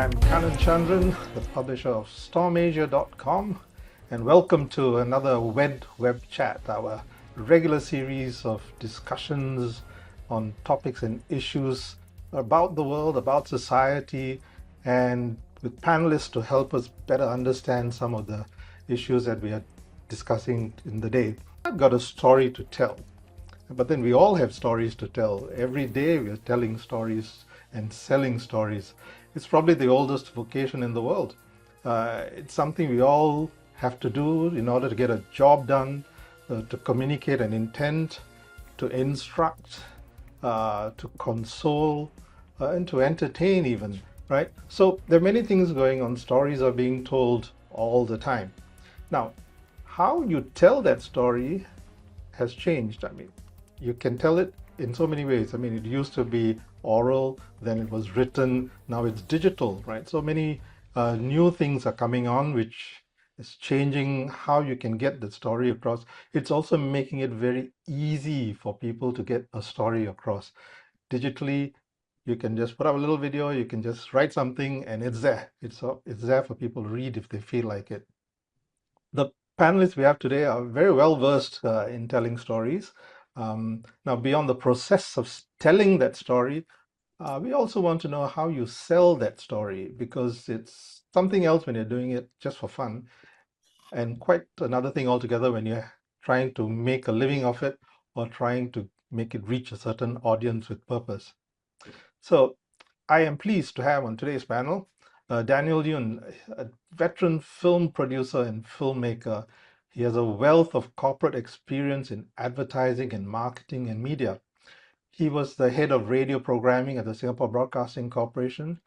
I'm Kanan Chandran, the publisher of stormasia.com, and welcome to another WED Web Chat, our regular series of discussions on topics and issues about the world, about society, and with panelists to help us better understand some of the issues that we are discussing in the day. I've got a story to tell, but then we all have stories to tell. Every day we are telling stories and selling stories. It's probably the oldest vocation in the world. It's something we all have to do in order to get a job done, to communicate an intent, to instruct, to console, and to entertain even, right? So there are many things going on. Stories are being told all the time. Now, how you tell that story has changed. I mean, you can tell it in so many ways. I mean, it used to be oral, then it was written, now it's digital, right? So many new things are coming on, which is changing how you can get the story across. It's also making it very easy for people to get a story across. Digitally, you can just put up a little video, you can just write something, and it's there. It's there for people to read if they feel like it. The panelists we have today are very well versed in telling stories. Now, beyond the process of telling that story, we also want to know how you sell that story, because it's something else when you're doing it just for fun, and quite another thing altogether when you're trying to make a living of it or trying to make it reach a certain audience with purpose. So I am pleased to have on today's panel Daniel Yun, a veteran film producer and filmmaker. He has a wealth of corporate experience in advertising and marketing and media. He was the head of radio programming at the Singapore Broadcasting Corporation,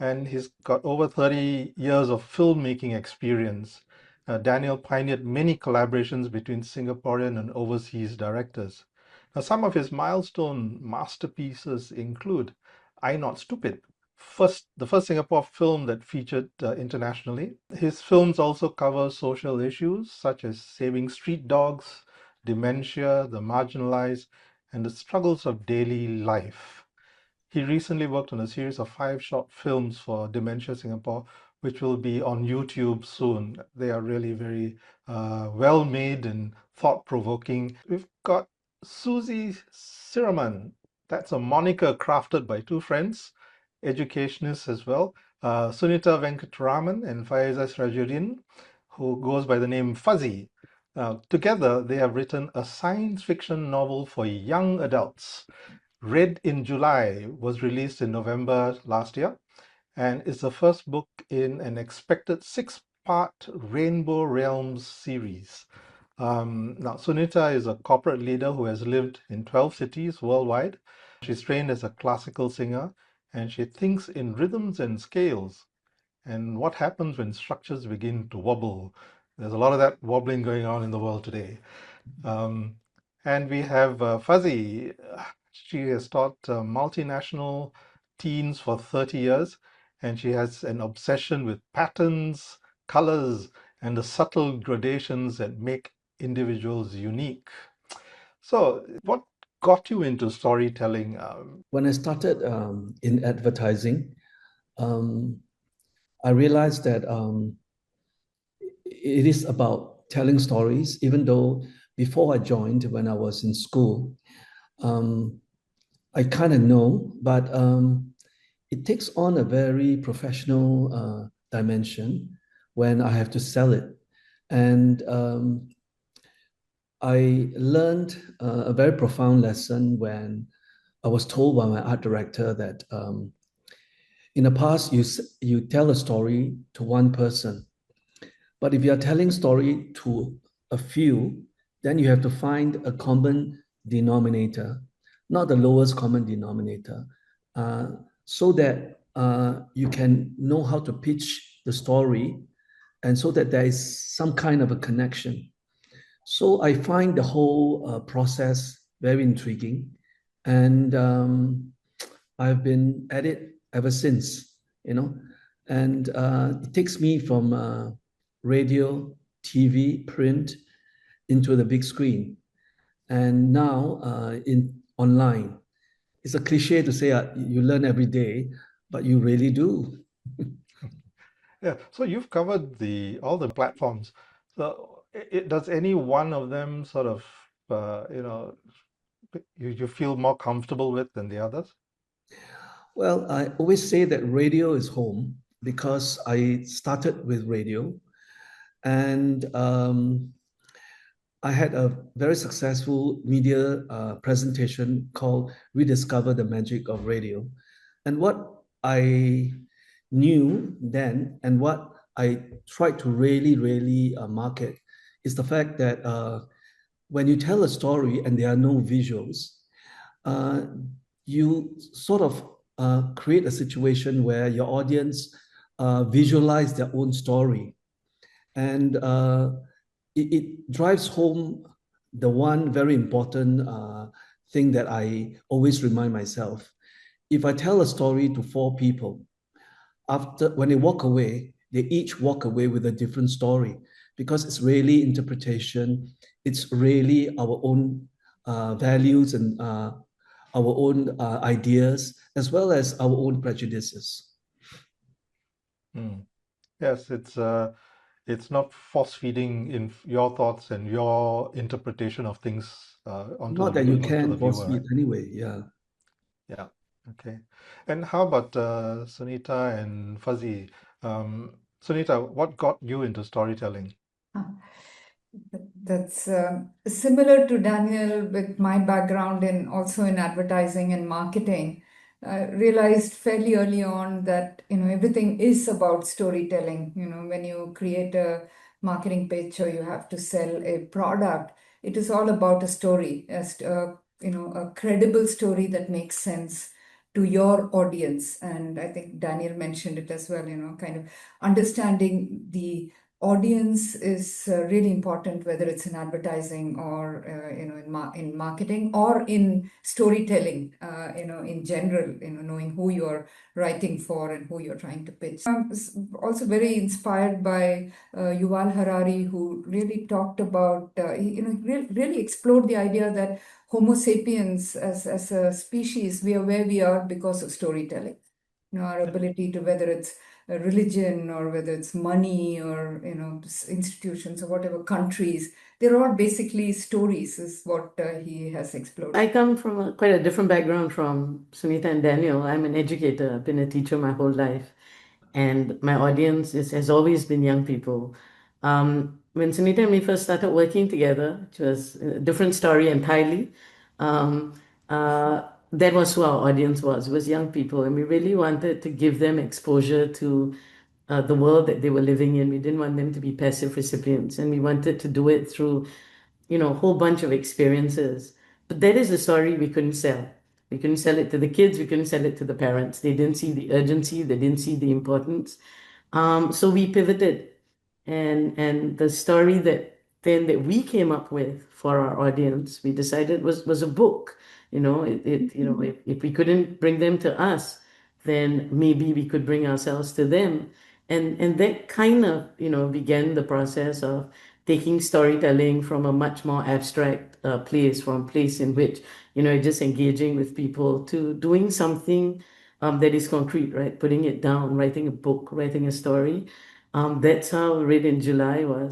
and he's got over 30 years of filmmaking experience. Daniel pioneered many collaborations between Singaporean and overseas directors. Now, some of his milestone masterpieces include I Not Stupid, the first Singapore film that featured internationally. His films also cover social issues such as saving street dogs, dementia, the marginalized, and the struggles of daily life. He recently worked on a series of 5 short films for Dementia Singapore, which will be on YouTube soon. They are really very well made and thought-provoking. We've got Fuzzie Siraman. That's a moniker crafted by 2 friends, educationists as well, Sunita Venkataraman and Faeza Sirajudin, who goes by the name Fuzzie. Together, they have written a science fiction novel for young adults. Red in July was released in November last year and is the first book in an expected 6-part Rainbow Realms series. Now, Sunita is a corporate leader who has lived in 12 cities worldwide. She's trained as a classical singer, and she thinks in rhythms and scales. And what happens when structures begin to wobble? There's a lot of that wobbling going on in the world today. And we have Fuzzie. She has taught multinational teens for 30 years, and she has an obsession with patterns, colors, and the subtle gradations that make individuals unique. So, what got you into storytelling? When I started in advertising, I realized that it is about telling stories, even though before I joined, when I was in school, I kind of know, but it takes on a very professional dimension when I have to sell it. And I learned a very profound lesson when I was told by my art director that in the past, you tell a story to one person, but if you are telling story to a few, then you have to find a common denominator, not the lowest common denominator, so that you can know how to pitch the story, and so that there is some kind of a connection. So I find the whole process very intriguing, and I've been at it ever since, and it takes me from radio, TV, print into the big screen, and now in online. It's a cliche to say you learn every day, but you really do. Yeah. So you've covered the all the platforms. So does any one of them sort of you feel more comfortable with than the others? Well, I always say that radio is home because I started with radio, and I had a very successful media presentation called Rediscover the Magic of Radio. And what I knew then and what I tried to really market is the fact that when you tell a story and there are no visuals, uh, you sort of create a situation where your audience visualize their own story. And it drives home the one very important thing that I always remind myself. If I tell a story to four people, after when they walk away, they each walk away with a different story because it's really interpretation. It's really our own values and our own ideas, as well as our own prejudices. Hmm. Yes, it's not force feeding in your thoughts and your interpretation of things Not that you onto the can force viewer, right? feed anyway. Yeah. Yeah. Okay. And how about Sunita and Fuzzie? Sunita, what got you into storytelling? Ah, That's similar to Daniel with my background in also in advertising and marketing. I realized fairly early on that everything is about storytelling. When you create a marketing pitch or you have to sell a product, it is all about a story, a credible story that makes sense to your audience. And I think Daniel mentioned it as well. Kind of understanding the audience is really important, whether it's in advertising or in marketing or in storytelling, in general, knowing who you're writing for and who you're trying to pitch. Also very inspired by Yuval Harari, who really talked about really explored the idea that Homo sapiens as a species, we are where we are because of storytelling. Our ability to, whether it's a religion or whether it's money or institutions or whatever, countries, they're all basically stories, is what he has explored. I come from quite a different background from Sunita and Daniel. I'm an educator. I've been a teacher my whole life, and my audience has always been young people. When Sunita and me first started working together, which was a different story entirely, um, that was who our audience was. It was young people, and we really wanted to give them exposure to the world that they were living in. We didn't want them to be passive recipients, and we wanted to do it through a whole bunch of experiences. But that is a story we couldn't sell. We couldn't sell it to the kids, we couldn't sell it to the parents. They didn't see the urgency, they didn't see the importance. So we pivoted, and the story that we came up with for our audience, we decided was a book. If we couldn't bring them to us, then maybe we could bring ourselves to them. And that kind of, began the process of taking storytelling from a much more abstract place, from a place in which, just engaging with people, to doing something that is concrete, right? Putting it down, writing a book, writing a story. That's how Read in July or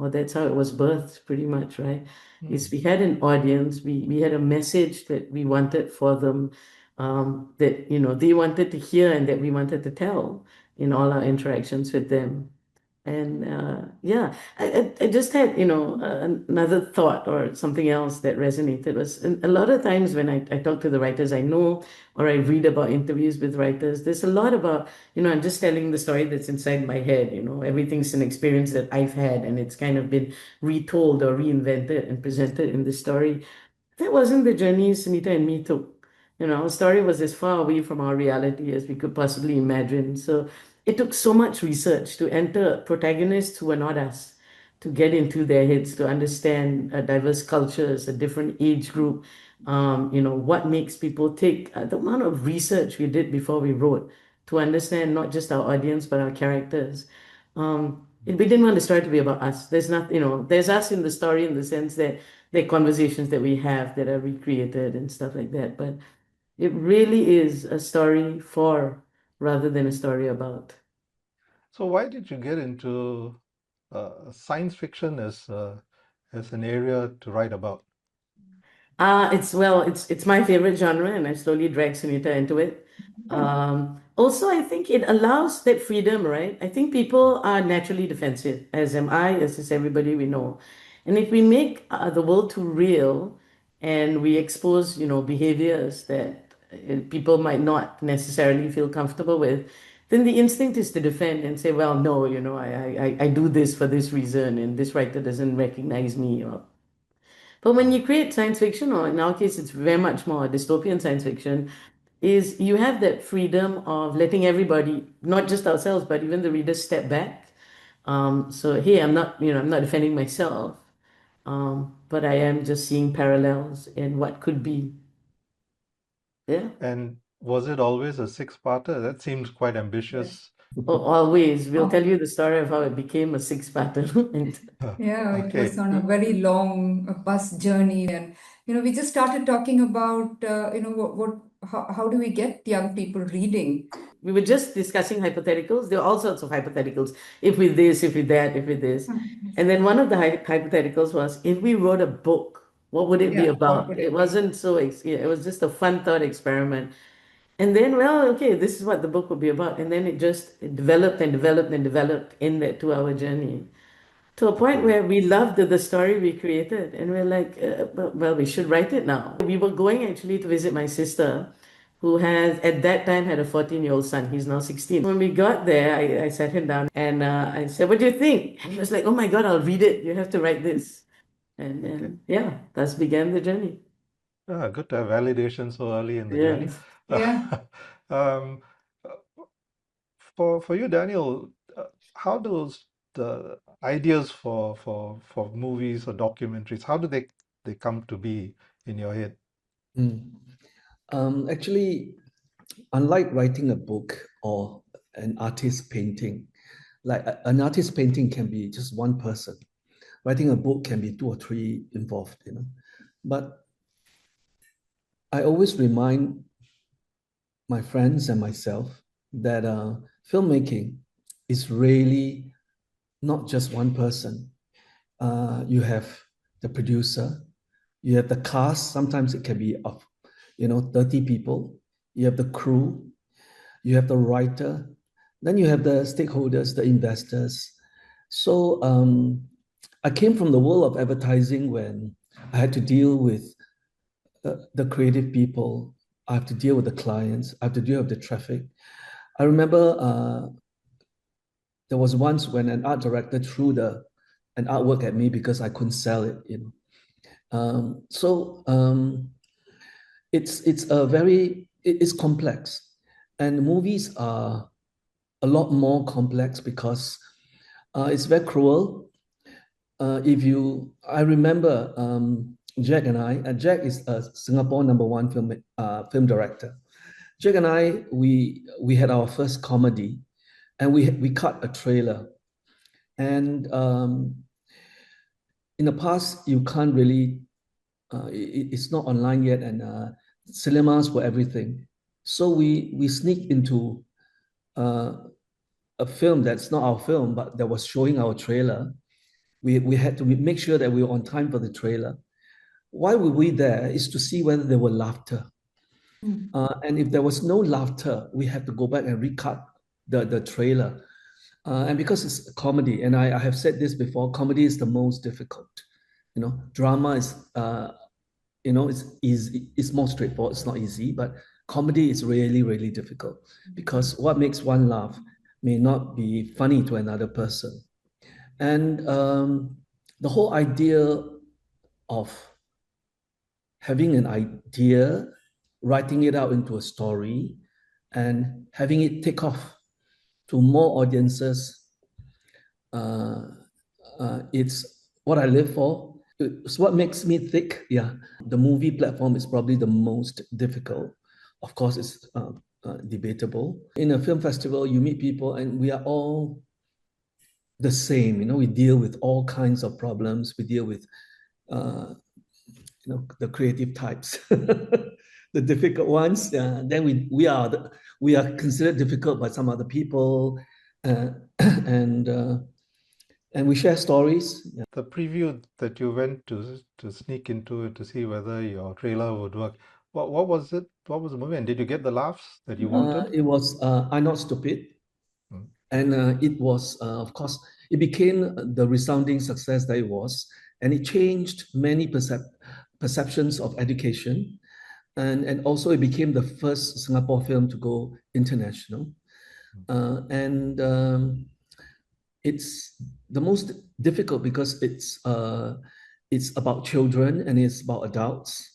that's how it was birthed, pretty much, right? Is we had an audience, we had a message that we wanted for them, that they wanted to hear and that we wanted to tell in all our interactions with them. And yeah, I just had, another thought or something else that resonated was a lot of times when I talk to the writers I know or I read about interviews with writers, there's a lot about, I'm just telling the story that's inside my head, everything's an experience that I've had and it's kind of been retold or reinvented and presented in the story. That wasn't the journey Sunita and me took. Our story was as far away from our reality as we could possibly imagine. So it took so much research to enter protagonists who were not us, to get into their heads, to understand diverse cultures, a different age group, what makes people tick. The amount of research we did before we wrote to understand not just our audience, but our characters. We didn't want the story to be about us. There's not, there's us in the story in the sense that there are conversations that we have that are recreated and stuff like that. But it really is a story for rather than a story about. So why did you get into science fiction as an area to write about? It's my favorite genre, and I slowly dragged Sunita into it. Also, I think it allows that freedom, right? I think people are naturally defensive, as am I, as is everybody we know. And if we make the world too real and we expose, behaviors that people might not necessarily feel comfortable with, then the instinct is to defend and say, well, no, I do this for this reason, and this writer doesn't recognize me, or but when you create science fiction, or in our case, it's very much more dystopian science fiction, is you have that freedom of letting everybody, not just ourselves, but even the readers, step back. So hey, I'm not defending myself, but I am just seeing parallels in what could be. Yeah. And was it always a six-parter? That seems quite ambitious. Always. We'll tell Oh, you the story of how it became a six-parter. yeah, it was Okay. on a very long bus journey, and we just started talking about how do we get young people reading? We were just discussing hypotheticals. There were all sorts of hypotheticals. If with this, if with that, if with this. And then one of the hypotheticals was, if we wrote a book, what would it be Yeah, what about? would It it be? wasn't so, it was just a fun thought experiment. And then, well, okay, this is what the book would be about. And then it developed and developed and developed in that 2 hour journey to a point Okay. where we loved the story we created, and we're like, well, we should write it now. We were going actually to visit my sister, who has at that time had a 14-year-old son. He's now 16. When we got there, I sat him down and I said, what do you think? And he was like, oh my God, I'll read it. You have to write this. And Okay. then, yeah, thus began the journey. Good to have validation so early in the journey. Yes. Yeah. Um, for you, Daniel, how does the ideas for movies or documentaries, how do they come to be in your head? Actually, unlike writing a book or an artist painting, like an artist painting can be just one person. Writing a book can be two or three involved, But I always remind my friends and myself that filmmaking is really not just one person. You have the producer, you have the cast. Sometimes it can be of 30 people. You have the crew, you have the writer, then you have the stakeholders, the investors. So I came from the world of advertising when I had to deal with the creative people. I have to deal with the clients. I have to deal with the traffic. I remember there was once when an art director threw an artwork at me because I couldn't sell it. It's complex, and movies are a lot more complex because it's very cruel. I remember Jack and I, and Jack is a Singapore #1 film director. Jack and I, we had our first comedy, and we cut a trailer. And in the past, you can't really, it's not online yet, and cinemas were everything. So we sneaked into a film that's not our film, but that was showing our trailer. We had to make sure that we were on time for the trailer. Why were we there is to see whether there were laughter. And if there was no laughter, we had to go back and recut the trailer. And because it's a comedy, and I have said this before, comedy is the most difficult. Drama is, it's easy, it's more straightforward, it's not easy, but comedy is really, really difficult because what makes one laugh may not be funny to another person. And the whole idea of having an idea, writing it out into a story, and having it take off to more audiences, it's what I live for. It's what makes me thick. Yeah, the movie platform is probably the most difficult. Of course, it's debatable. In a film festival, you meet people, and we are all the same. We deal with all kinds of problems. We deal with the creative types, the difficult ones. Then we are considered difficult by some other people. uh, and we share stories. Yeah. The preview that you went to sneak into it to see whether your trailer would work. What was it? What was the movie? And did you get the laughs that you wanted? It was I'm Not Stupid. Mm. And it was, of course, it became the resounding success that it was. And it changed many perceptions of education. And also it became the first Singapore film to go international. And it's the most difficult because it's about children and it's about adults.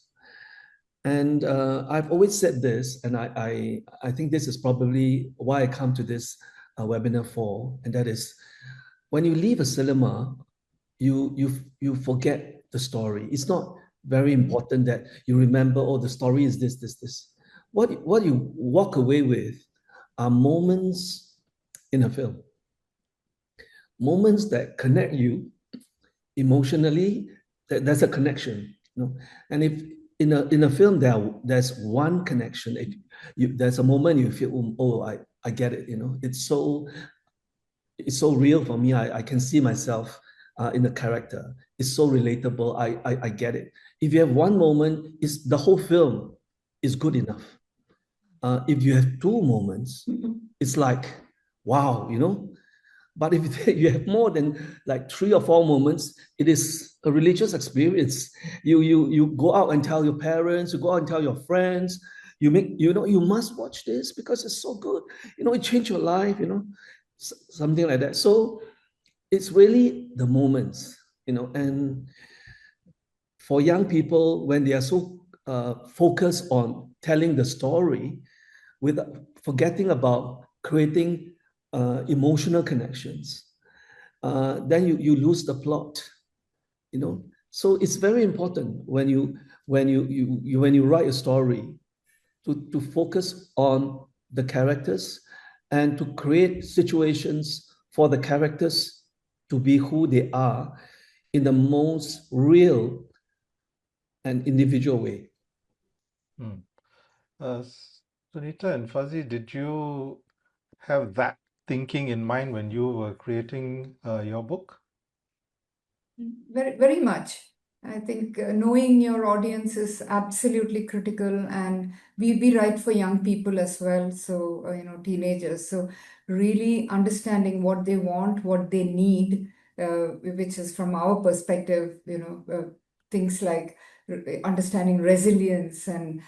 And I've always said this, and I think this is probably why I come to this webinar for, and that is when you leave a cinema, you forget the story. It's not very important that you remember, oh, the story is this. What you walk away with are moments in a film, moments that connect you emotionally. There's a connection, you know. And if in a film there's one connection, if there's a moment you feel, oh, I get it, you know. It's so real for me. I can see myself in the character. It's so relatable. I get it. If you have one moment, it's the whole film is good enough. If you have two moments, it's like, wow, you know. But if you have more than like 3 or 4 moments, it is a religious experience. You go out and tell your parents, you go out and tell your friends, you must watch this because it's so good. You know, it changed your life, you know, something like that. So it's really the moments, you know, and for young people, when they are so focused on telling the story, with forgetting about creating emotional connections, then you lose the plot, you know. So it's very important when you write a story to focus on the characters and to create situations for the characters to be who they are in the most real and individual way. Hmm. Sunita and Fuzzie, did you have that thinking in mind when you were creating your book? Very, very much. I think knowing your audience is absolutely critical, and we write for young people as well, so teenagers. So really understanding what they want, what they need, which is from our perspective, things like understanding resilience, and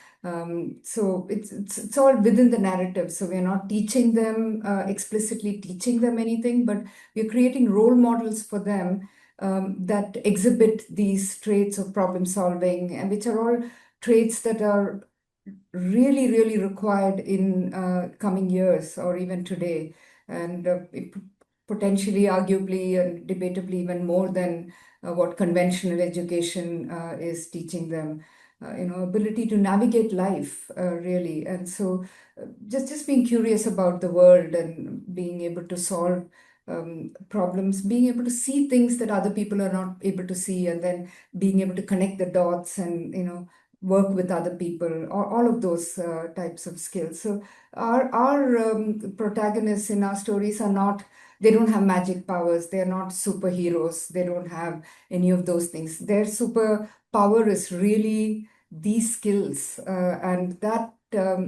so it's all within the narrative. So we're not teaching them explicitly teaching them anything, but we're creating role models for them that exhibit these traits of problem solving, and which are all traits that are really, really required in coming years or even today, and potentially, arguably, and debatably even more than what conventional education is teaching them. Ability to navigate life, really. And so just being curious about the world and being able to solve problems, being able to see things that other people are not able to see, and then being able to connect the dots and, work with other people, all of those types of skills. So our protagonists in our stories are not, they don't have magic powers. They're not superheroes. They don't have any of those things. Their superpower is really these skills, and that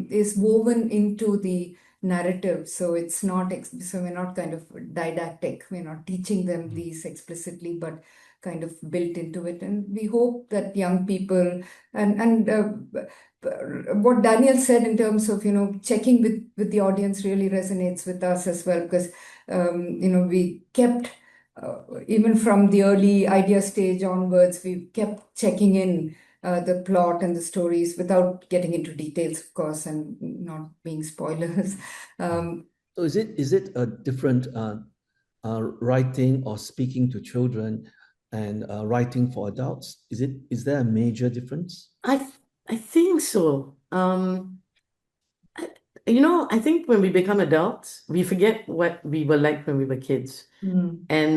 is woven into the narrative. So it's not, so we're not kind of didactic. We're not teaching them these explicitly, but kind of built into it. And we hope that young people and what Daniel said in terms of, checking with the audience really resonates with us as well, because, we kept, even from the early idea stage onwards, we kept checking in the plot and the stories without getting into details, of course, and not being spoilers. So is it a different writing or speaking to children and writing for adults? Is there a major difference? I think so. I think when we become adults, we forget what we were like when we were kids. And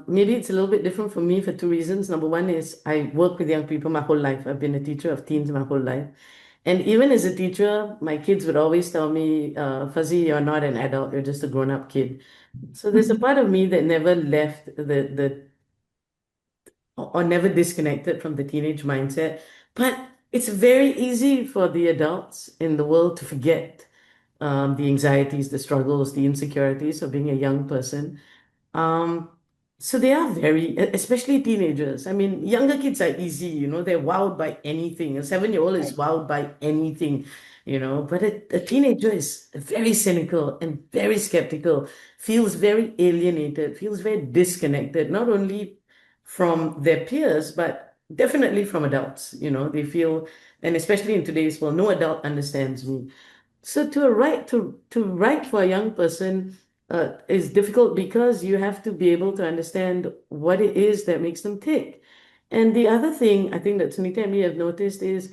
maybe it's a little bit different for me for two reasons. Number one is I work with young people my whole life. I've been a teacher of teens my whole life. And even as a teacher, my kids would always tell me, Fuzzie, you're not an adult, you're just a grown-up kid. So there's a part of me that never left the or never disconnected from the teenage mindset. But it's very easy for the adults in the world to forget the anxieties, the struggles, the insecurities of being a young person. Um, so they are very, especially teenagers. I mean, younger kids are easy, they're wowed by anything. A 7-year-old is wowed by anything, but a teenager is very cynical and very skeptical, feels very alienated, feels very disconnected, not only from their peers, but definitely from adults. They feel, and especially in today's world, no adult understands me. So to write for a young person is difficult because you have to be able to understand what it is that makes them tick. And the other thing I think that Sunita and me have noticed is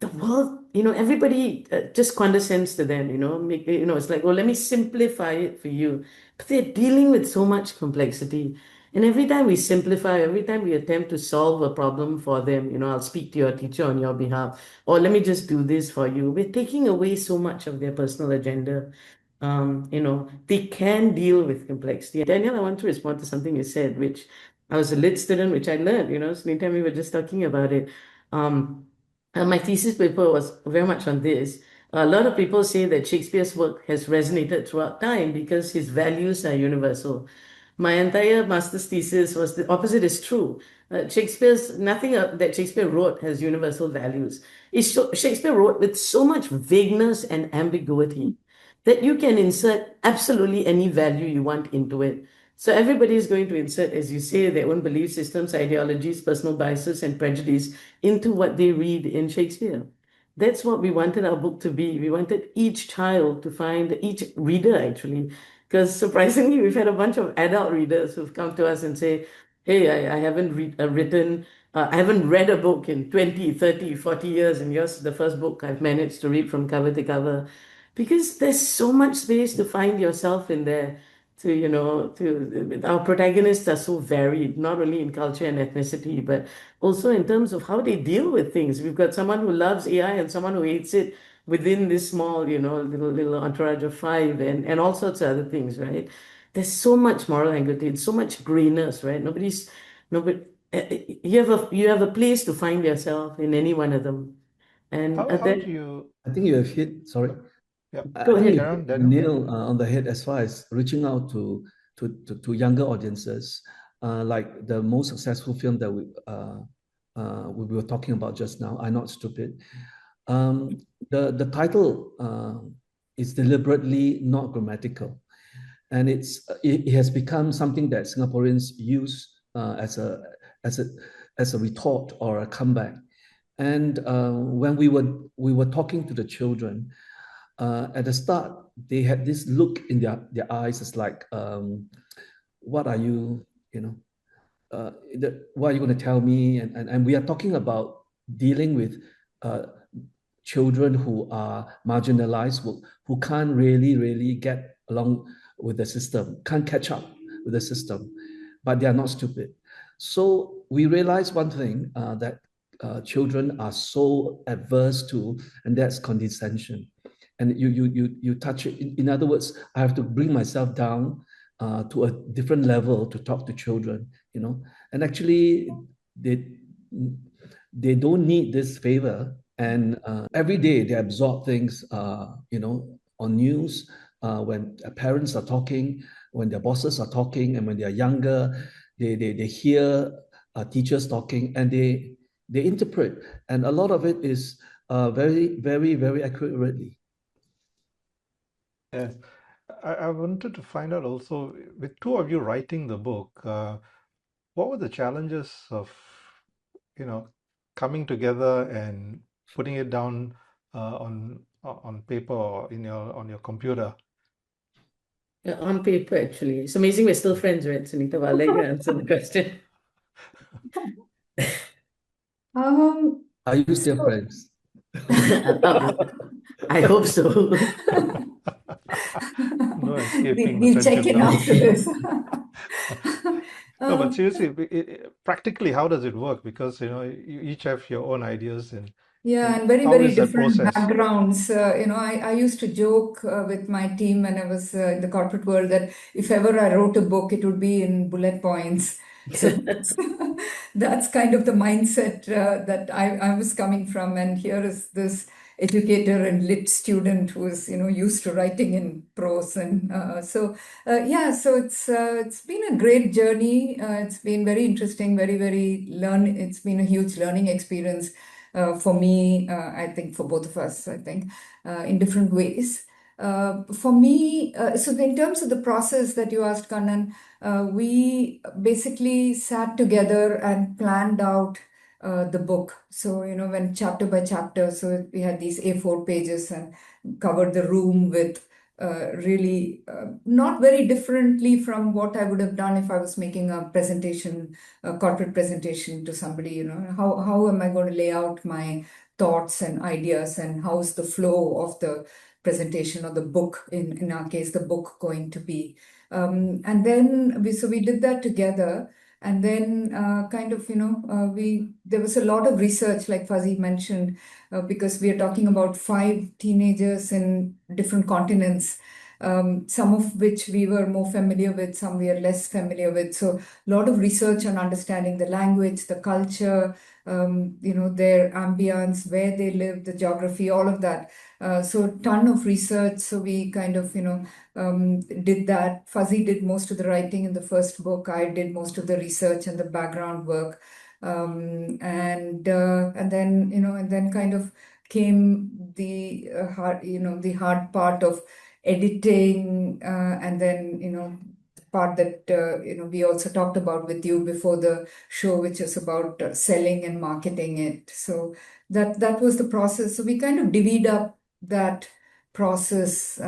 the world, everybody just condescends to them, it's like, oh, let me simplify it for you. But they're dealing with so much complexity. And every time we simplify, every time we attempt to solve a problem for them, I'll speak to your teacher on your behalf, or let me just do this for you. We're taking away so much of their personal agenda. They can deal with complexity. Daniel, I want to respond to something you said, which I was a lit student, which I learned, Sunita and we were just talking about it. Um, my thesis paper was very much on this. A lot of people say that Shakespeare's work has resonated throughout time because his values are universal. My entire master's thesis was the opposite is true. Nothing that Shakespeare wrote has universal values. Shakespeare wrote with so much vagueness and ambiguity that you can insert absolutely any value you want into it. So everybody is going to insert, as you say, their own belief systems, ideologies, personal biases, and prejudice into what they read in Shakespeare. That's what we wanted our book to be. We wanted each child to find, each reader actually, because surprisingly, we've had a bunch of adult readers who've come to us and say, hey, I haven't I haven't read a book in 20, 30, 40 years, and yours is the first book I've managed to read from cover to cover. Because there's so much space to find yourself in there. Our protagonists are so varied, not only in culture and ethnicity, but also in terms of how they deal with things. We've got someone who loves AI and someone who hates it within this small, little entourage of five and all sorts of other things, right? There's so much moral ambiguity, so much grayness, right? Nobody, you have a place to find yourself in any one of them. And How that, do you? I think you have hit, sorry. Yeah, I Go think ahead. you carry on, hit the Daniel. nail on the head as far as reaching out to younger audiences. Like the most successful film that we were talking about just now, I'm Not Stupid. The title is deliberately not grammatical, and it has become something that Singaporeans use as a retort or a comeback. And when we were talking to the children, at the start, they had this look in their eyes. It's like, what are you, what are you going to tell me? And we are talking about dealing with children who are marginalized, who can't really get along with the system, can't catch up with the system, but they are not stupid. So we realized one thing that children are so adverse to, and that's condescension. And you touch it. In other words, I have to bring myself down to a different level to talk to children, and actually they don't need this favor. And every day they absorb things, on news, when parents are talking, when their bosses are talking, and when they're younger, they hear teachers talking, and they interpret. And a lot of it is very, very, very accurately. Yeah, I wanted to find out also, with two of you writing the book, what were the challenges of, coming together and putting it down on paper or on your computer? On paper, actually. It's amazing we're still friends, right, Sunita? I'll let you answer the question. Are you still So friends? I hope so. No escaping the we'll check friendship in now. after this. No, but Um, seriously, practically, how does it work? Because you each have your own ideas, and Yeah, and very, How very is that different process? backgrounds. I used to joke with my team when I was in the corporate world that if ever I wrote a book, it would be in bullet points. So that's kind of the mindset that I was coming from. And here is this educator and lit student who is, used to writing in prose. And so it's been a great journey. It's been very interesting, very, very It's been a huge learning experience for me, I think for both of us, I think, in different ways. For me, so in terms of the process that you asked, Kannan, we basically sat together and planned out the book. So, when chapter by chapter, so we had these A4 pages and covered the room with really not very differently from what I would have done if I was making a presentation, a corporate presentation to somebody. How am I going to lay out my thoughts and ideas, and how's the flow of the presentation or the book, in our case, the book, going to be? And then we did that together. And then there was a lot of research, like Fuzzie mentioned, because we are talking about 5 teenagers in different continents, some of which we were more familiar with, some we are less familiar with. So a lot of research on understanding the language, the culture, their ambience, where they live, the geography, all of that. So a ton of research. So we kind of, did that. Fuzzy did most of the writing in the first book. I did most of the research and the background work. And then kind of came the hard part of editing, and then, the part that, we also talked about with you before the show, which is about selling and marketing it. So that was the process. So we kind of divvied up that process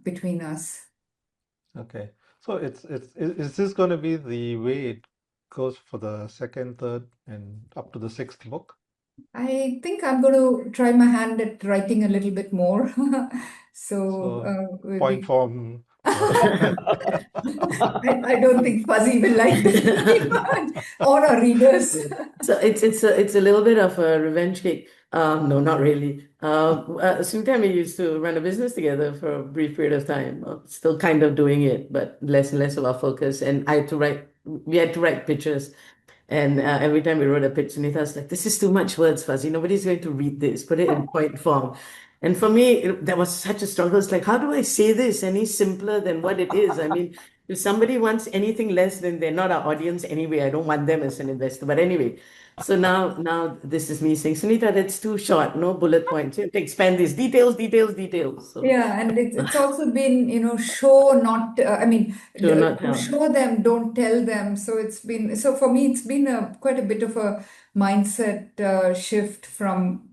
between us. Okay. So is this going to be the way it goes for the second, third, and up to the sixth book? I think I'm going to try my hand at writing a little bit more. So Point form. I don't think Fuzzy will like this very much, or our readers. So it's a little bit of a revenge cake. No, not really. Sunita and me used to run a business together for a brief period of time. Still kind of doing it, but less and less of our focus. And we had to write pictures. And every time we wrote a pitch, Sunita was like, "This is too much words, Fuzzy. Nobody's going to read this. Put it in point form." And for me, that was such a struggle. It's like, how do I say this any simpler than what it is? I mean, if somebody wants anything less, then they're not our audience anyway. I don't want them as an investor. But anyway, so now this is me saying, Sunita, that's too short. No bullet points. You have to expand these details, details, details. So Yeah, and it's also been, show, not, show, not tell. show them, don't tell them. So for me, it's been quite a bit of a mindset shift from,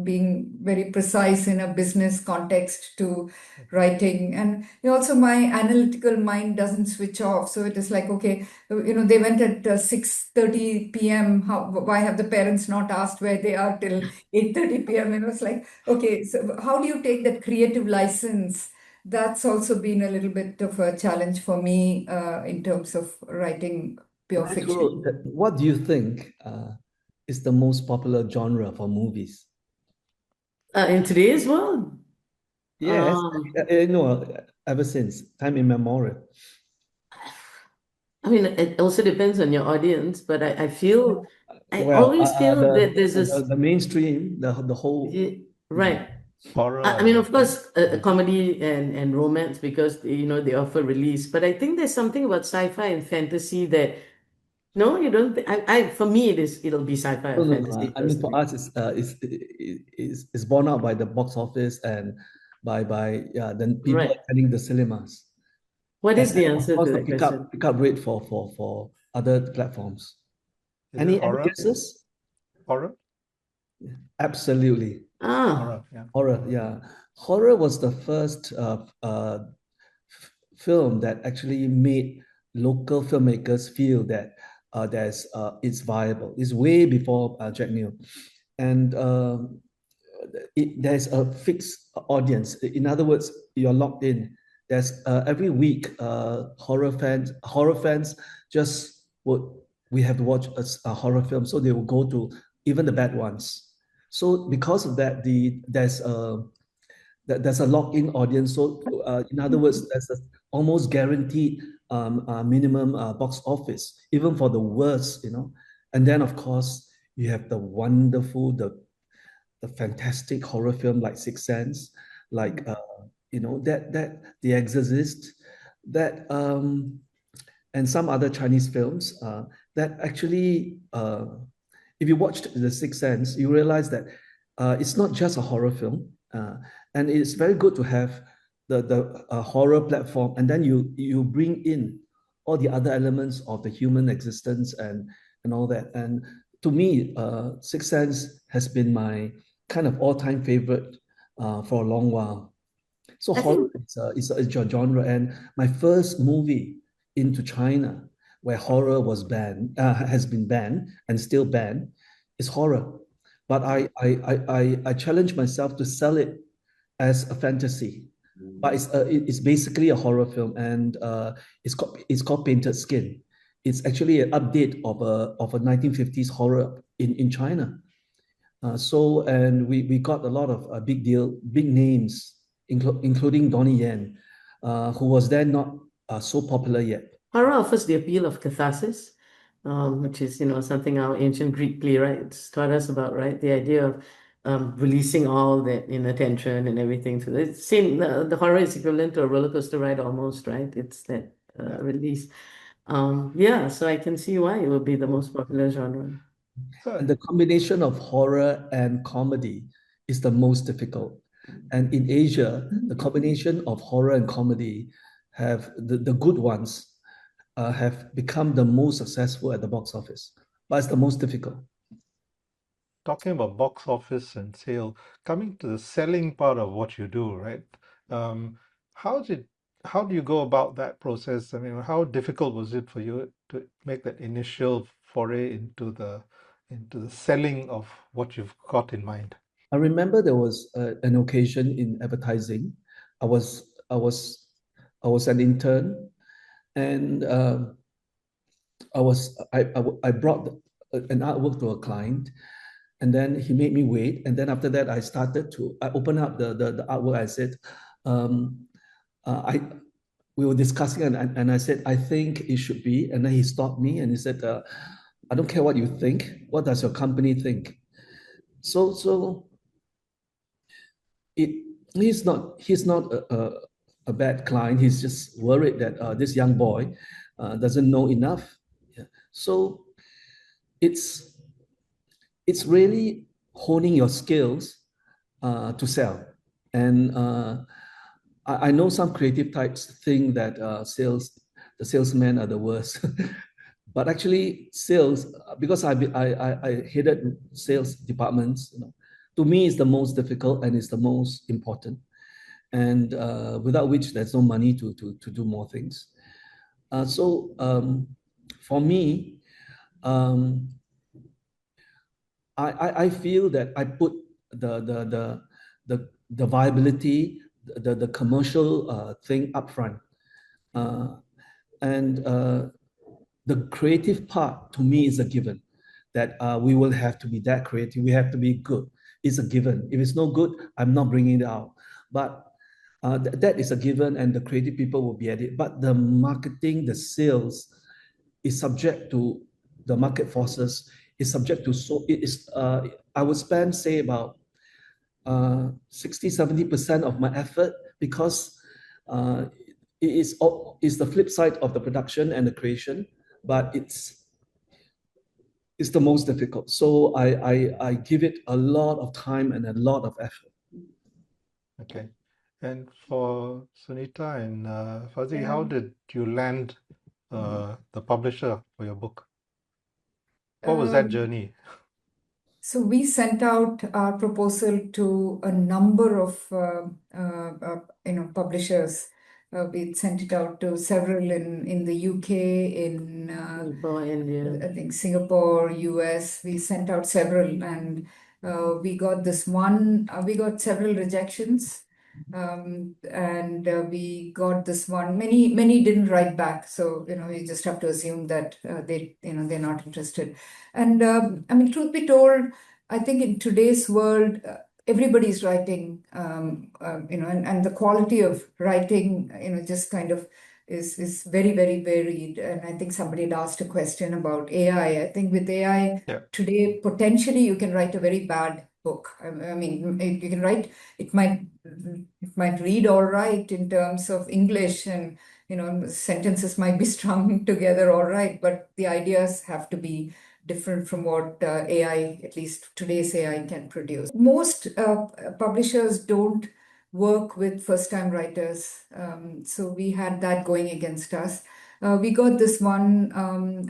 being very precise in a business context to writing. And also my analytical mind doesn't switch off. So it is like, okay, they went at 6:30 p.m. Why have the parents not asked where they are till 8:30 p.m.? And it was like, okay, so how do you take that creative license? That's also been a little bit of a challenge for me in terms of writing pure fiction. What do you think is the most popular genre for movies? In today's world, Yes, ever since time immemorial. I mean, it also depends on your audience, but I Well, always feel that there's the mainstream, the whole. right. Horror. I mean, of course, comedy and romance, because they offer release. But I think there's something about sci-fi and fantasy that no, you don't. For me, it'll be sci-fi or fantasy. I mean, for us, it's borne out by the box office and by then people Right. attending the cinemas. What is the And answer of to course, that question? pick up rate for other platforms. Is Any it horror? guesses? Horror? Absolutely. Horror, yeah. Horror, yeah. Horror was the first film that actually made local filmmakers feel that it's viable. It's way before Jack Neo, and there's a fixed audience. In other words, you're locked in. There's every week horror fans just would we have to watch a horror film, so they will go to even the bad ones. So because of that, there's a lock-in audience. So in other words, there's a almost guaranteed minimum box office, even for the worst, you know. And then of course you have the wonderful, the fantastic horror film like Sixth Sense, like you know, that The Exorcist, that and some other Chinese films that actually, if you watched The Sixth Sense, you realize that it's not just a horror film, and it's very good to have the horror platform, and then you bring in all the other elements of the human existence and all that. And to me, Sixth Sense has been my kind of all-time favorite for a long while. So I horror think is a genre, and my first movie into China where horror was banned, has been banned and still banned, is horror. But I challenge myself to sell it as a fantasy. But it's basically a horror film, and it's called Painted Skin. It's actually an update of a 1950s horror in China. And we got a lot of big names, including Donnie Yen, who was then not so popular yet. horror offers the appeal of catharsis, which is, something our ancient Greek playwrights taught us about, right? The idea of releasing all that inner tension and everything. So it's same. The horror is equivalent to a roller coaster ride almost, right? It's that release. Yeah, so I can see why it would be the most popular genre. And the combination of horror and comedy is the most difficult. And in Asia, the combination of horror and comedy have the good ones have become the most successful at the box office, but it's the most difficult. Talking about box office and sale, coming to the selling part of what you do, right? Um, how do you go about that process? I mean, how difficult was it for you to make that initial foray into the selling of what you've got in mind? I remember there was an occasion in advertising. I was I was I was an intern, and I brought an artwork to a client, and then he made me wait. And then after that, I opened up the artwork. I said, um, I we were discussing, and I said, I think it should be. And then he stopped me and he said, I don't care what you think. What does your company think? So it he's not a bad client. He's just worried that this young boy doesn't know enough. Yeah. So it's really honing your skills to sell. And I know some creative types think that the salesmen are the worst. But actually, sales, because I headed sales departments, to me, is the most difficult and is the most important. And without which, there's no money to do more things. So for me, um, I feel that I put the viability, the commercial thing up front. And the creative part to me is a given, that we will have to be that creative. We have to be good. It's a given. If it's no good, I'm not bringing it out. But that is a given, and the creative people will be at it. But the marketing, the sales is subject to the market forces, is subject to, so it is, I would spend, say, about 60-70% of my effort, because it is the flip side of the production and the creation, but it's the most difficult. So I give it a lot of time and a lot of effort. Okay. And for Sunita and Fuzzie, how Yeah. did you land the publisher for your book? What was that journey? So we sent out our proposal to a number of publishers. We sent it out to several in the UK, in Singapore, India. I think Singapore, US. We sent out several, and we got this one. We got several rejections, and we got this one. Many didn't write back, so you just have to assume that they're not interested. And I mean, truth be told, I think in today's world, everybody's writing, and the quality of writing, just kind of is very, very varied. And I think somebody had asked a question about AI. I think with AI Yeah. today, potentially you can write a very bad book. I mean, you can write, it might read all right in terms of English, and sentences might be strung together all right, but the ideas have to be different from what AI, at least today's AI, can produce. Most publishers don't work with first-time writers, so we had that going against us. We got this one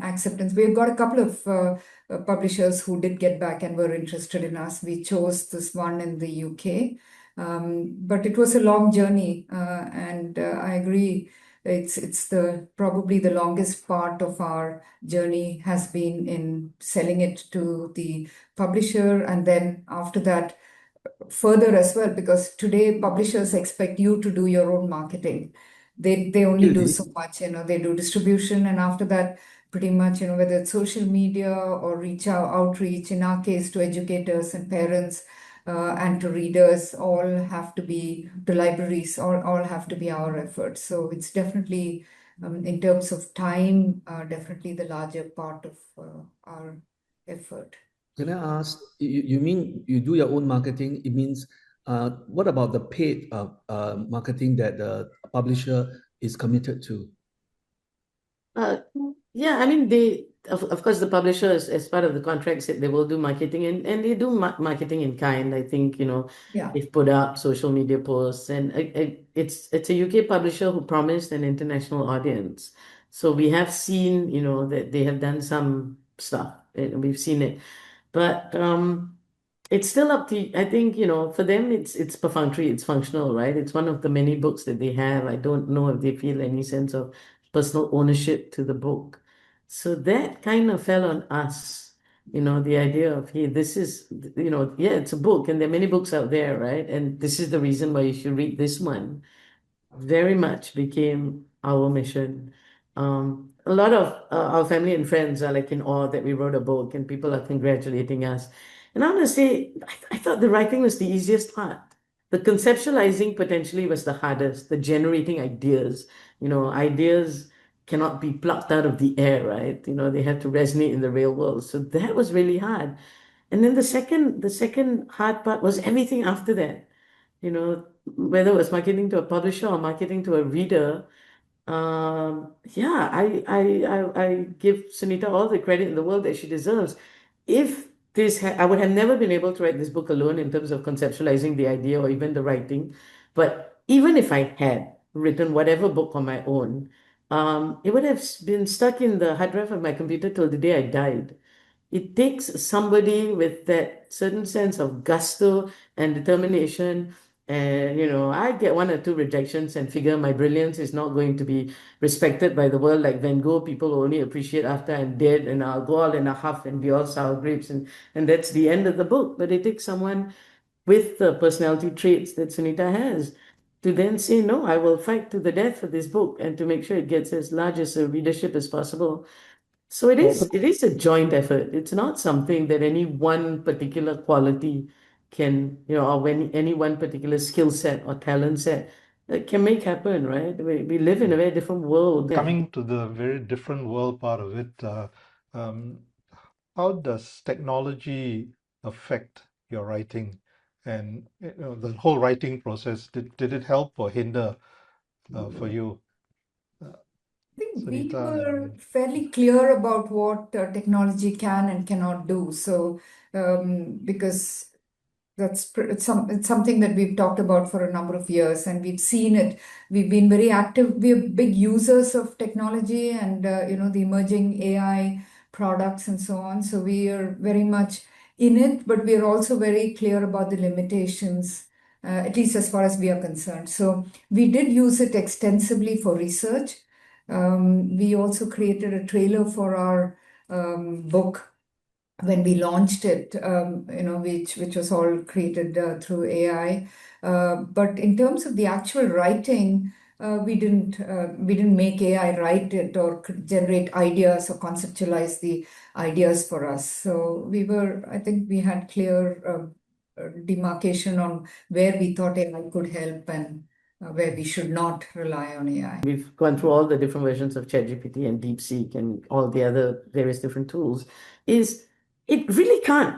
acceptance. We've got a couple of publishers who did get back and were interested in us. We chose this one in the UK, but it was a long journey, and I agree. It's probably the longest part of our journey has been in selling it to the publisher, and then after that further as well, because today publishers expect you to do your own marketing. They only do Really? so much, they do distribution, and after that pretty much, whether it's social media or outreach, in our case to educators and parents, and to readers, all have to be, to libraries, all have to be our efforts. So it's definitely, in terms of time, definitely the larger part of our effort. Can I ask, you mean you do your own marketing? It means, what about the paid marketing that the publisher is committed to? Yeah, I mean, of course, the publishers, as part of the contract, said they will do marketing, and they do marketing in kind. I think, Yeah. they've put out social media posts, and it's a UK publisher who promised an international audience. So we have seen, that they have done some stuff, and we've seen it. But it's still up to, I think, for them, it's perfunctory, it's functional, right? It's one of the many books that they have. I don't know if they feel any sense of personal ownership to the book. So that kind of fell on us, the idea of, hey, this is, yeah, it's a book, and there are many books out there, right? And this is the reason why you should read this one. Very much became our mission. A lot of our family and friends are like in awe that we wrote a book, and people are congratulating us. And I'm going to say, I thought the writing was the easiest part. The conceptualizing potentially was the hardest, the generating ideas. Ideas cannot be plucked out of the air, right? They have to resonate in the real world. So that was really hard. And then the second hard part was everything after that. Whether it was marketing to a publisher or marketing to a reader, yeah, I give Sunita all the credit in the world that she deserves. If I would have never been able to write this book alone in terms of conceptualizing the idea or even the writing. But even if I had written whatever book on my own, it would have been stuck in the hard drive of my computer till the day I died. It takes somebody with that certain sense of gusto and determination. And, I get one or two rejections and figure my brilliance is not going to be respected by the world like Van Gogh. People only appreciate after I'm dead, and I'll go all in a huff and be all sour grapes. And that's the end of the book. But it takes someone with the personality traits that Sunita has to then say, no, I will fight to the death for this book and to make sure it gets as large as a readership as possible. So it is a joint effort. It's not something that any one particular quality can, or when any one particular skill set or talent set can make happen, right? We live in a very different world. Coming to the very different world part of it, um, how does technology affect your writing and the whole writing process? Did it help or hinder for you? I think we Sunita were and fairly clear about what technology can and cannot do. So, because it's something that we've talked about for a number of years, and we've seen it. We've been very active. We're big users of technology and the emerging AI products and so on. So we are very much in it, but we are also very clear about the limitations, at least as far as we are concerned. So we did use it extensively for research. We also created a trailer for our book when we launched it, which was all created through AI. But in terms of the actual writing, we didn't make AI write it or generate ideas or conceptualize the ideas for us. So I think we had clear demarcation on where we thought AI could help and where we should not rely on AI. We've gone through all the different versions of ChatGPT and DeepSeek and all the other various different tools. It really can't.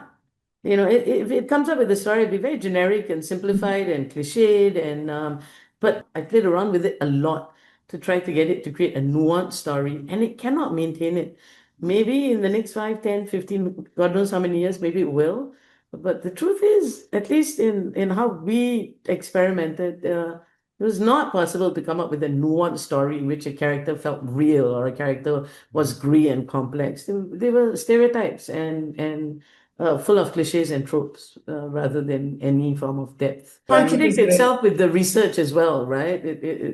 If it comes up with a story, it'd be very generic and simplified and cliched, but I played around with it a lot to try to get it to create a nuanced story, and it cannot maintain it. Maybe in the next 5, 10, 15, God knows how many years, maybe it will. But the truth is, at least in how we experimented, it was not possible to come up with a nuanced story in which a character felt real or a character was gritty and complex. They were stereotypes and full of cliches and tropes rather than any form of depth. Contradicts itself with the research as well, right?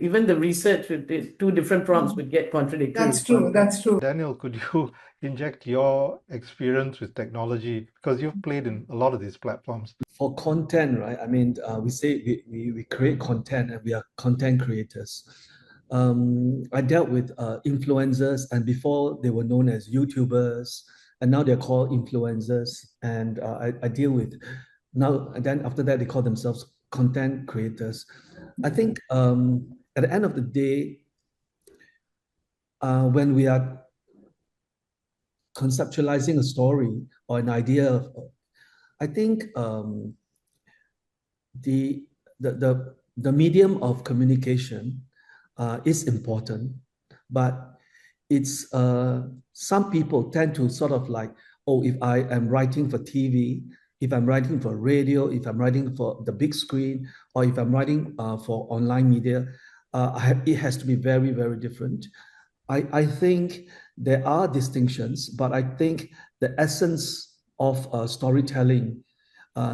Even the research with two different prompts would get contradictory. That's true. That's true. Daniel, could you inject your experience with technology, because you've played in a lot of these platforms? For content, right? I mean, we say we create content and we are content creators. I dealt with influencers, and before they were known as YouTubers, and now they're called influencers. And I deal with now, and then after that, they call themselves content creators. I think at the end of the day, when we are conceptualizing a story or an idea, I think the medium of communication is important, but it's some people tend to sort of like, oh, if I am writing for TV, if I'm writing for radio, if I'm writing for the big screen, or if I'm writing for online media, it has to be very, very different. I think there are distinctions, but I think the essence of storytelling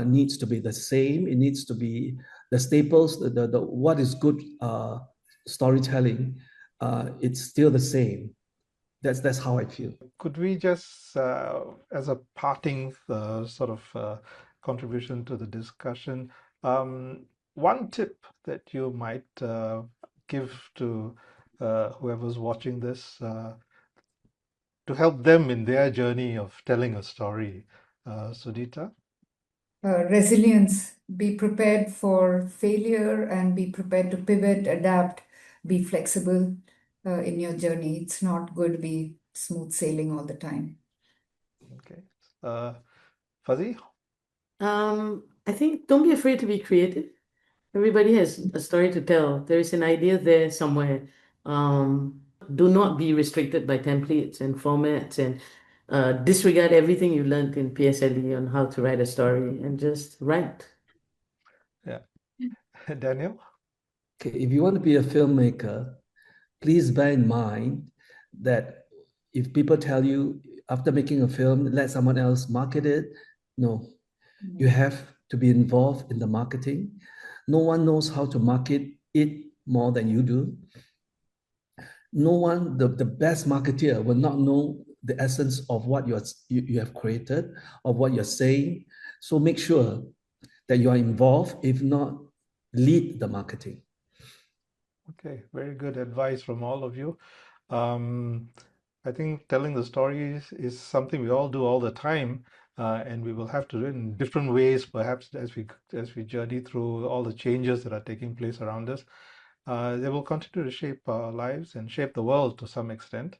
needs to be the same. It needs to be the staples, the what is good storytelling. It's still the same. That's how I feel. Could we just, as a parting sort of contribution to the discussion, one tip that you might give to whoever's watching this to help them in their journey of telling a story? Sunita? Resilience. Be prepared for failure and be prepared to pivot, adapt, be flexible in your journey. It's not going to be smooth sailing all the time. Okay. Fuzzie? I think don't be afraid to be creative. Everybody has a story to tell. There is an idea there somewhere. Do not be restricted by templates and formats and disregard everything you learned in PSLE on how to write a story and just write. Yeah. Daniel? Okay, if you want to be a filmmaker, please bear in mind that if people tell you after making a film, let someone else market it, no, you have to be involved in the marketing. No one knows how to market it more than you do. No one, the best marketeer will not know the essence of what you have created, of what you're saying. So make sure that you are involved, if not, lead the marketing. Okay, very good advice from all of you. I think telling the stories is something we all do all the time, and we will have to do it in different ways, perhaps as we journey through all the changes that are taking place around us. They will continue to shape our lives and shape the world to some extent.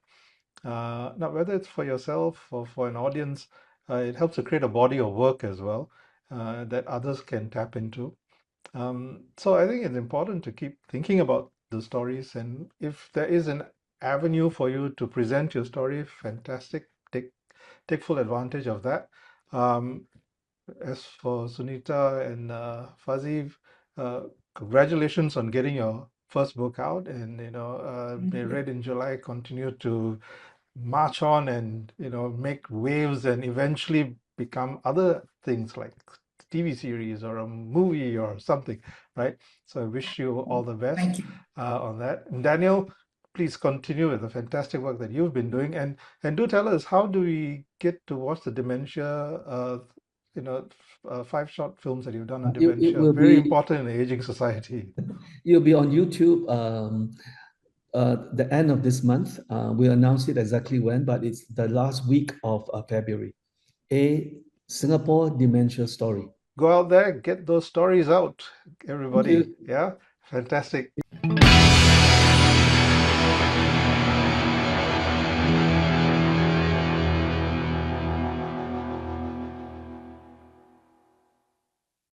Now, whether it's for yourself or for an audience, it helps to create a body of work as well that others can tap into. So I think it's important to keep thinking about the stories, and if there is an avenue for you to present your story, fantastic. Take full advantage of that. As for Sunita and Fuzzie, congratulations on getting your first book out, and they read in July. Continue to march on and make waves and eventually become other things like TV series or a movie or something, right? So I wish you all the best. Thank you. On that. And Daniel, please continue with the fantastic work that you've been doing, and do tell us, how do we get to watch the dementia 5 short films that you've done on It dementia? will Very be- important in the aging society. It'll be on YouTube the end of this month. We'll announce it exactly when, but it's the last week of February. A Singapore Dementia Story. Go out there, get those stories out, Thank everybody. you. Yeah, fantastic.